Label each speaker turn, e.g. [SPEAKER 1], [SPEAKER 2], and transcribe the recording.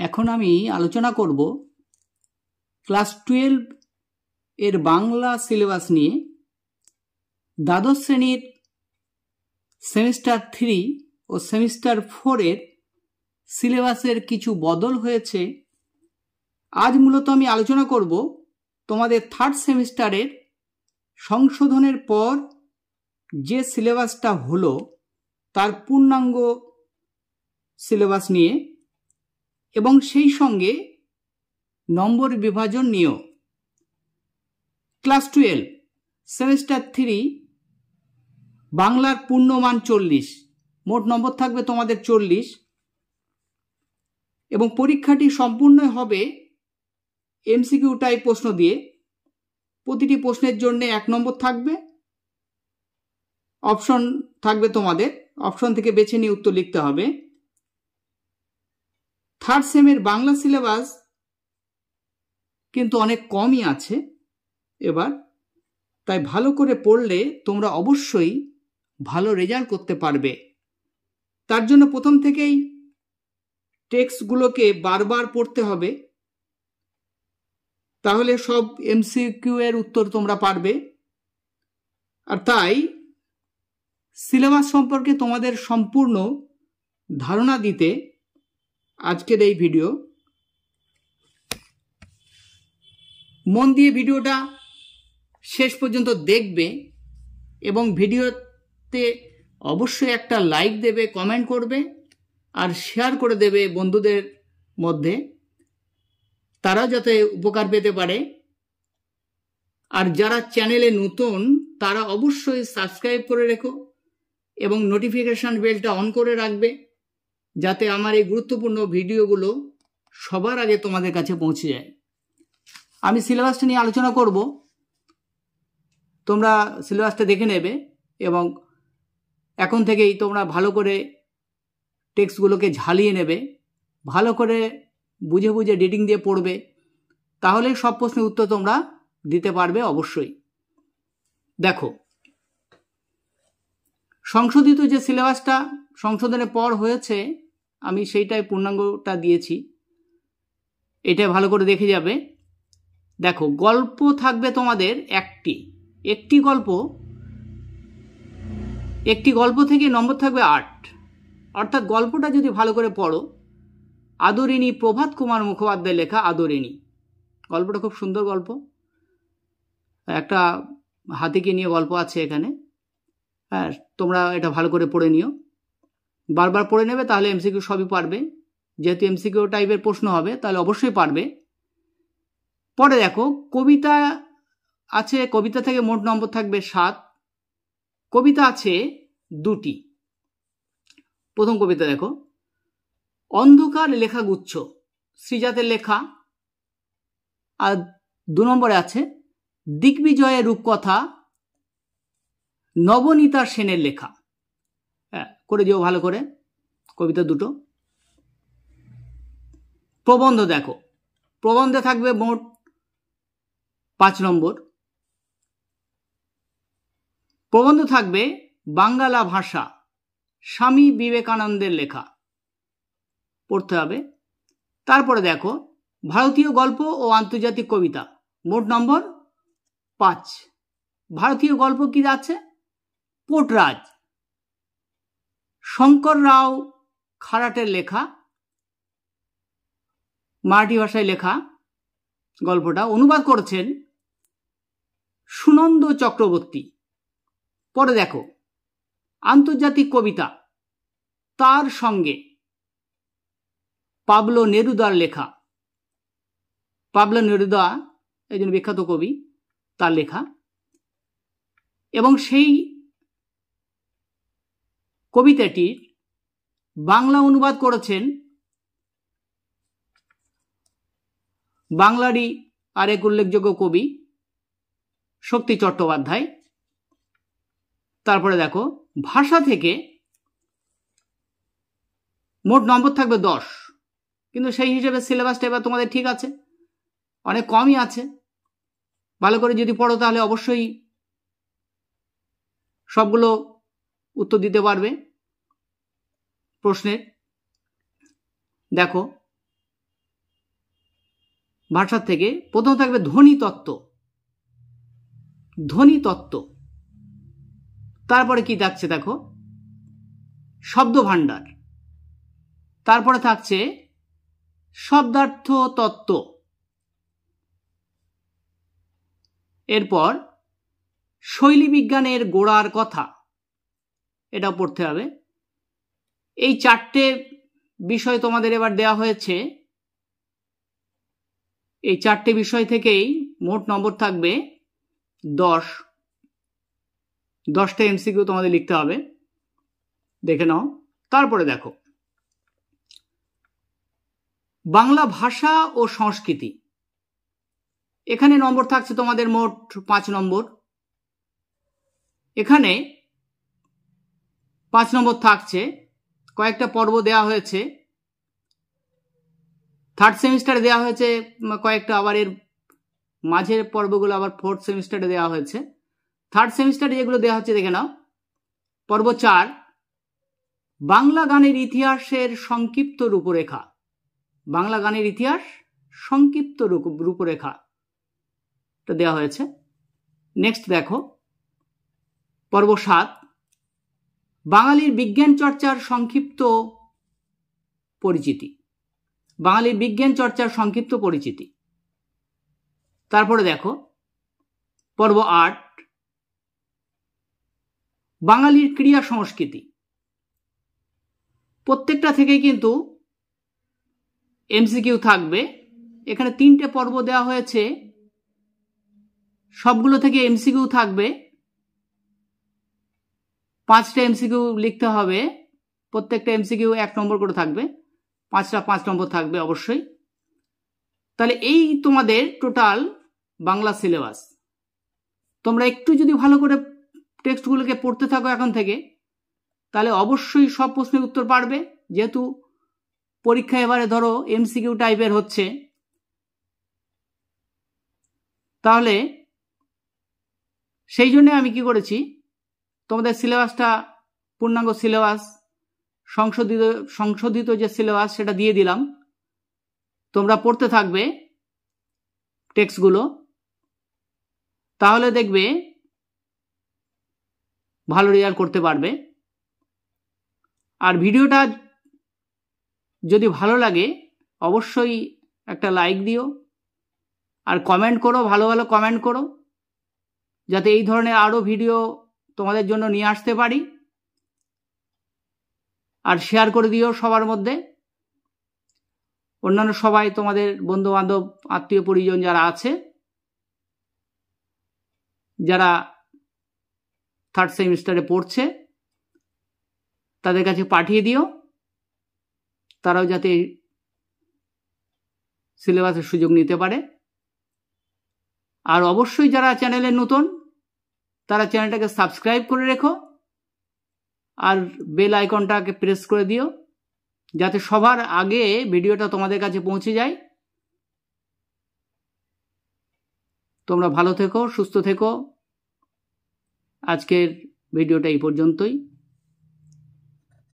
[SPEAKER 1] এখন আমি আলোচনা করব ক্লাস 12 এর বাংলা সিলেবাস নিয়ে। দ্বাদশ শ্রেণীর সেমিস্টার 3 ও সেমিস্টার 4 এর সিলেবাসের কিছু বদল হয়েছে। আজ মূলত আমি আলোচনা করব তোমাদের থার্ড সেমিস্টারের সংশোধনের পর যে সিলেবাসটা হলো তার পূর্ণাঙ্গ সিলেবাস নিয়ে এবং সেই সঙ্গে নম্বর বিভাজন নিয়েও। ক্লাস 12 সেমিস্টার 3 বাংলার পূর্ণমান 40, মোট নম্বর থাকবে তোমাদের 40 এবং পরীক্ষাটি সম্পূর্ণ হবে এমসিকিউ টাইপ প্রশ্ন দিয়ে। প্রতিটি প্রশ্নের জন্য 1 নম্বর থাকবে, অপশন থাকবে তোমাদের, অপশন থেকে বেছে নিয়ে উত্তর লিখতে হবে। থার্ড সেমের বাংলা সিলেবাস কিন্তু অনেক কমই আছে এবার, তাই ভালো করে পড়লে তোমরা অবশ্যই ভালো রেজাল্ট করতে পারবে। তার জন্য প্রথম থেকেই টেক্সটগুলোকে বারবার পড়তে হবে, তাহলে সব এমসিকিউ এর উত্তর তোমরা পারবে। আর তাই সিলেবাস সম্পর্কে তোমাদের সম্পূর্ণ ধারণা দিতে আজকের এই ভিডিও। মন দিয়ে ভিডিওটা শেষ পর্যন্ত দেখবে এবং ভিডিওতে অবশ্যই একটা লাইক দেবে, কমেন্ট করবে আর শেয়ার করে দেবে বন্ধুদের মধ্যে, তারা যাতে উপকার পেতে পারে। আর যারা চ্যানেলে নতুন তারা অবশ্যই সাবস্ক্রাইব করে রেখো এবং নোটিফিকেশন বেলটা অন করে রাখবে, যাতে আমার এই গুরুত্বপূর্ণ ভিডিওগুলো সবার আগে তোমাদের কাছে পৌঁছে যায়। আমি সিলেবাসটা নিয়ে আলোচনা করব, তোমরা সিলেবাসটা দেখে নেবে এবং এখন থেকেই তোমরা ভালো করে টেক্সটগুলোকে ঝালিয়ে নেবে, ভালো করে বুঝে বুঝে রিডিং দিয়ে পড়বে, তাহলে সব প্রশ্নের উত্তর তোমরা দিতে পারবে অবশ্যই। দেখো, সংশোধিত যে সিলেবাসটা সংশোধনের পর হয়েছে আমি সেইটাই পূর্ণাঙ্গটা দিয়েছি, এটা ভালো করে দেখে যাবে। দেখো, গল্প থাকবে তোমাদের একটি গল্প থেকে নম্বর থাকবে 8, অর্থাৎ গল্পটা যদি ভালো করে পড়ো, আদরিণী প্রভাত কুমার মুখোপাধ্যায়ের লেখা আদরিণী। গল্পটা খুব সুন্দর গল্প, একটা হাতিকে নিয়ে গল্প আছে এখানে। হ্যাঁ, তোমরা এটা ভালো করে পড়ে নিও, বারবার পড়ে নেবে, তাহলে এমসিকিউ সবই পারবে। যেহেতু এমসিকিউ টাইপের প্রশ্ন হবে তাহলে অবশ্যই পারবে। পরে দেখো, কবিতা আছে, কবিতা থেকে মোট নম্বর থাকবে 7। কবিতা আছে 2টি। প্রথম কবিতা দেখো, অন্ধকার লেখা গুচ্ছ, শ্রীজাতের লেখা। আর 2 নম্বরে আছে দিগ্বিজয়ের রূপকথা, নবনীতা সেনের লেখা। করে দিও ভালো করে কবিতা দুটো। প্রবন্ধ দেখো, প্রবন্ধে থাকবে মোট 5 নম্বর। প্রবন্ধ থাকবে বাঙ্গালা ভাষা, স্বামী বিবেকানন্দের লেখা, পড়তে হবে। তারপরে দেখো, ভারতীয় গল্প ও আন্তর্জাতিক কবিতা, মোট নম্বর 5। ভারতীয় গল্প কি আছে? পোটরাজ, শঙ্কর রাও খারাটের লেখা, মারাঠি ভাষায় লেখা গল্পটা, অনুবাদ করেছেন সুনন্দ চক্রবর্তী। পরে দেখো, আন্তর্জাতিক কবিতা, তার সঙ্গে পাবলো নেরুদার লেখা। পাবলো নেরুদা একজন বিখ্যাত কবি, তার লেখা। এবং সেই কবিতাটির বাংলা অনুবাদ করেছেন বাংলারই আরেক উল্লেখযোগ্য কবি শক্তি চট্টোপাধ্যায়। তারপরে দেখো, ভাষা থেকে মোট নম্বর থাকবে 10, কিন্তু সেই হিসেবে সিলেবাসটা এবার তোমাদের ঠিক আছে, অনেক কমই আছে। ভালো করে যদি পড়ো তাহলে অবশ্যই সবগুলো উত্তর দিতে পারবে প্রশ্নের। দেখো, ভাষার থেকে প্রথম থাকবে ধ্বনি তত্ত্ব, ধ্বনি তত্ত্ব। তারপরে কি থাকছে দেখো, শব্দ ভাণ্ডার। তারপরে থাকছে শব্দার্থ তত্ত্ব। এরপর শৈলী বিজ্ঞানের গোড়ার কথা, এটা পড়তে হবে। এই 4টে বিষয় তোমাদের এবার দেওয়া হয়েছে। এই 4টে বিষয় থেকেই মোট নম্বর থাকবে 10। 10টা এমসিকিউ তোমাদের লিখতে হবে, দেখে নাও। তারপরে দেখো বাংলা ভাষা ও সংস্কৃতি। এখানে নম্বর থাকছে তোমাদের মোট 5 নম্বর। এখানে 5 নম্বর থাকছে, কয়েকটা পর্ব দেওয়া হয়েছে। থার্ড সেমিস্টারে দেওয়া হয়েছে কয়েকটা, আবার এর মাঝের পর্বগুলো আবার ফোর্থ সেমিস্টারে দেওয়া হয়েছে। থার্ড সেমিস্টারে যেগুলো দেওয়া হচ্ছে দেখে নাও। পর্ব 4 বাংলা গানের ইতিহাসের সংক্ষিপ্ত রূপরেখা। বাংলা গানের ইতিহাস সংক্ষিপ্ত রূপরেখা তো দেওয়া হয়েছে। নেক্সট দেখো পর্ব 7 বাঙালির বিজ্ঞান চর্চার সংক্ষিপ্ত পরিচিতি। বাঙালির বিজ্ঞান চর্চার সংক্ষিপ্ত পরিচিতি। তারপরে দেখো পর্ব 8 বাঙালির ক্রিয়া সংস্কৃতি। প্রত্যেকটা থেকে কিন্তু এমসিকিউ থাকবে। এখানে 3টে পর্ব দেওয়া হয়েছে, সবগুলো থেকে এমসিকিউ থাকবে। 5টা এমসিকিউ লিখতে হবে, প্রত্যেকটা এমসিকিউ 1 নম্বর করে থাকবে, 5টা 5 নম্বর থাকবে অবশ্যই। তাহলে এই তোমাদের টোটাল বাংলা সিলেবাস। তোমরা একটু যদি ভালো করে টেক্সটগুলোকে পড়তে থাকো এখন থেকে, তাহলে অবশ্যই সব প্রশ্নের উত্তর পারবে। যেহেতু পরীক্ষা এবারে ধরো এমসিকিউ টাইপের হচ্ছে, তাহলে সেই জন্য আমি কি করেছি, তোমাদের সিলেবাসটা পূর্ণাঙ্গ সিলেবাস, সংশোধিত যে সিলেবাস সেটা দিয়ে দিলাম। তোমরা পড়তে থাকবে টেক্সটগুলো, তাহলে দেখবে ভালো রেজাল্ট করতে পারবে। আর ভিডিওটা যদি ভালো লাগে অবশ্যই একটা লাইক দিও, আর কমেন্ট করো, ভালো ভালো কমেন্ট করো, যাতে এই ধরনের আরও ভিডিও তোমাদের জন্য নিয়ে আসতে পারি। আর শেয়ার করে দিও সবার মধ্যে। অন্যান্য সবাই তোমাদের বন্ধু বান্ধব আত্মীয় পরিজন যারা আছে, যারা থার্ড সেমিস্টারে পড়ছে, তাদের কাছে পাঠিয়ে দিও, তারাও যাতে সিলেবাসের সুযোগ নিতে পারে। আর অবশ্যই যারা চ্যানেলে নতুন, তারা চ্যানেলটাকে সাবস্ক্রাইব করে রেখো, আর বেল আইকনটাকে প্রেস করে দিও, যাতে সবার আগে ভিডিওটা তোমাদের কাছে পৌঁছে যায়। তোমরা ভালো থেকো, সুস্থ থেকো। আজকের ভিডিওটা এই পর্যন্তই।